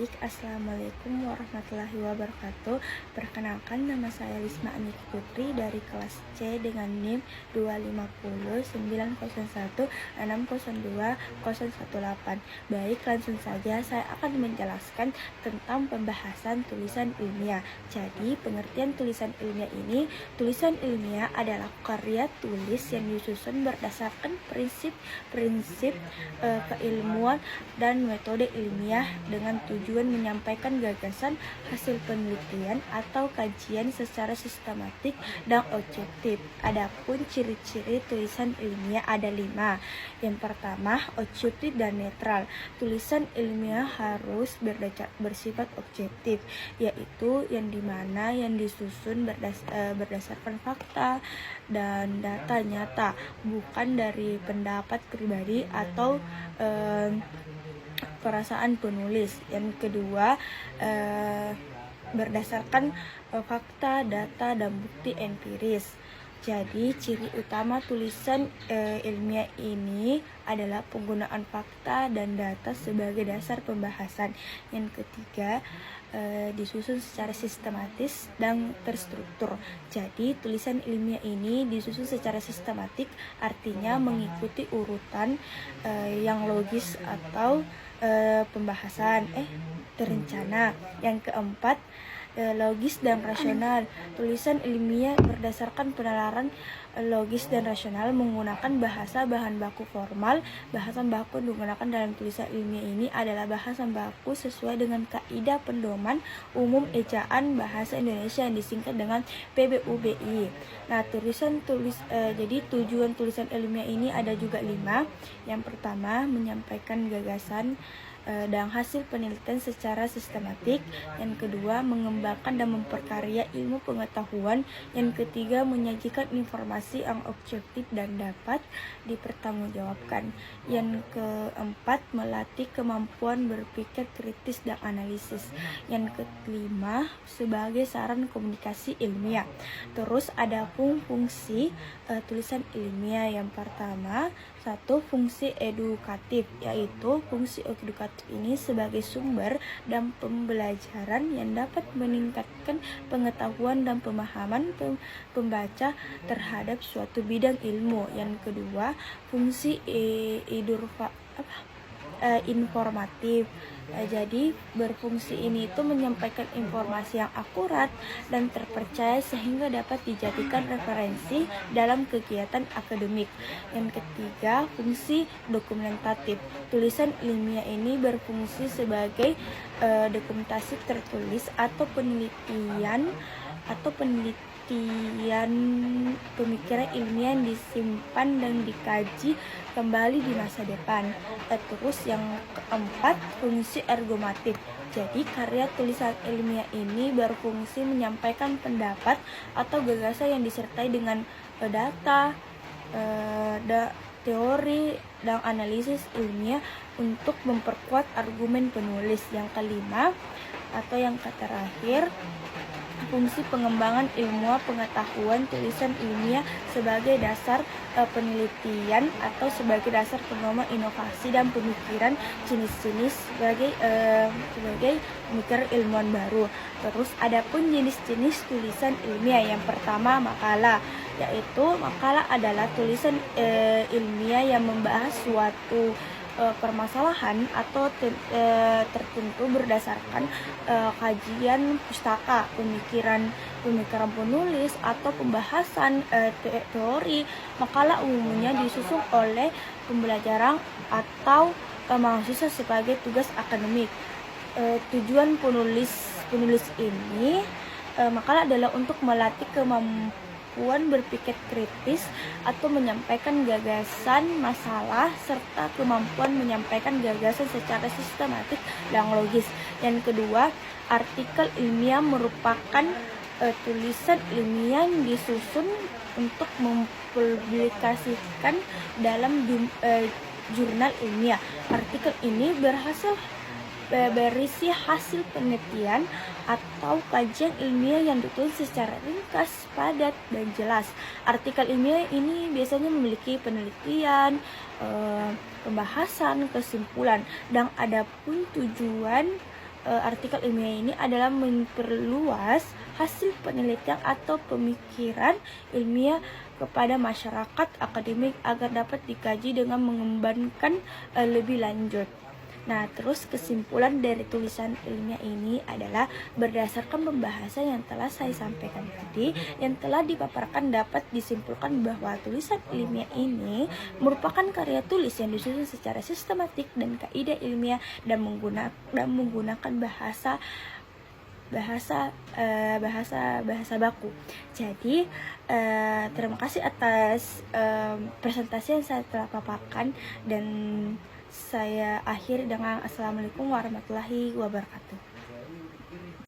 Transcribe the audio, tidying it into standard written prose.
Baik, Assalamualaikum warahmatullahi wabarakatuh. Perkenalkan, nama saya Lisma Aniki Putri dari kelas C dengan NIM 2509016020018. Baik, langsung saja saya akan menjelaskan tentang pembahasan tulisan ilmiah. Jadi, pengertian tulisan ilmiah ini, tulisan ilmiah adalah karya tulis yang disusun berdasarkan prinsip-prinsip keilmuan dan metode ilmiah dengan tujuan menyampaikan gagasan, hasil penelitian atau kajian secara sistematik dan objektif. Adapun ciri-ciri tulisan ilmiah ada 5. Yang pertama, objektif dan netral. Tulisan ilmiah harus bersifat objektif, yaitu yang dimana yang disusun berdasarkan fakta dan data nyata, bukan dari pendapat pribadi atau perasaan penulis. Yang kedua, berdasarkan fakta, data, dan bukti empiris. Jadi, ciri utama tulisan ilmiah ini adalah penggunaan fakta dan data sebagai dasar pembahasan. Yang ketiga, disusun secara sistematis dan terstruktur. Jadi, tulisan ilmiah ini disusun secara sistematik, artinya mengikuti urutan yang logis atau pembahasan terencana. Yang keempat, logis dan rasional. Tulisan ilmiah berdasarkan penalaran logis dan rasional menggunakan bahasa bahan baku formal. Bahasan baku yang digunakan dalam tulisan ilmiah ini adalah bahasan baku sesuai dengan kaidah pedoman umum ejaan bahasa Indonesia yang disingkat dengan PBUBI. Nah, jadi tujuan tulisan ilmiah ini ada juga 5. Yang pertama, menyampaikan gagasan dan hasil penelitian secara sistematik. Yang kedua, mengembangkan dan memperkarya ilmu pengetahuan. Yang ketiga, menyajikan informasi yang objektif dan dapat dipertanggungjawabkan. Yang keempat, melatih kemampuan berpikir kritis dan analisis. Yang kelima, sebagai saran komunikasi ilmiah. Terus ada fungsi tulisan ilmiah. Yang pertama, fungsi edukatif, yaitu fungsi edukatif ini sebagai sumber dan pembelajaran yang dapat meningkatkan pengetahuan dan pemahaman pembaca terhadap suatu bidang ilmu. Yang kedua, fungsi informatif. Jadi berfungsi ini itu menyampaikan informasi yang akurat dan terpercaya sehingga dapat dijadikan referensi dalam kegiatan akademik. Yang ketiga, fungsi dokumentatif. Tulisan ilmiah ini berfungsi sebagai dokumentasi tertulis atau penelitian pemikiran ilmiah yang disimpan dan dikaji kembali di masa depan. Terus yang keempat, fungsi ergomatif. Jadi karya tulisan ilmiah ini berfungsi menyampaikan pendapat atau gagasan yang disertai dengan data, teori, dan analisis ilmiah untuk memperkuat argumen penulis. Yang kelima atau yang terakhir, fungsi pengembangan ilmu pengetahuan. Tulisan ilmiah sebagai dasar penelitian atau sebagai dasar pengembangan inovasi dan pemikiran jenis-jenis sebagai pemikiran ilmuwan baru. Terus adapun jenis-jenis tulisan ilmiah. Yang pertama, makalah, yaitu makalah adalah tulisan ilmiah yang membahas suatu permasalahan atau tertentu berdasarkan kajian pustaka, pemikiran penulis atau pembahasan teori. Makalah umumnya disusun oleh pembelajaran atau mahasiswa sebagai tugas akademik. Tujuan penulis ini makalah adalah untuk melatih kemampuan berpikir kritis atau menyampaikan gagasan masalah serta kemampuan menyampaikan gagasan secara sistematik dan logis. Yang kedua, artikel ilmiah merupakan tulisan ilmiah yang disusun untuk mempublikasikan dalam jurnal ilmiah. Artikel ini berisi hasil penelitian atau kajian ilmiah yang ditulis secara ringkas, padat, dan jelas. Artikel ilmiah ini biasanya memiliki penelitian, pembahasan, kesimpulan, dan adapun tujuan artikel ilmiah ini adalah memperluas hasil penelitian atau pemikiran ilmiah kepada masyarakat akademik agar dapat dikaji dengan mengembangkan lebih lanjut. Nah, terus kesimpulan dari tulisan ilmiah ini adalah berdasarkan pembahasan yang telah saya sampaikan tadi, yang telah dipaparkan dapat disimpulkan bahwa tulisan ilmiah ini merupakan karya tulis yang disusun secara sistematik dan kaidah ilmiah dan menggunakan bahasa baku. Jadi terima kasih atas presentasi yang saya telah paparkan, dan saya akhiri dengan assalamualaikum warahmatullahi wabarakatuh.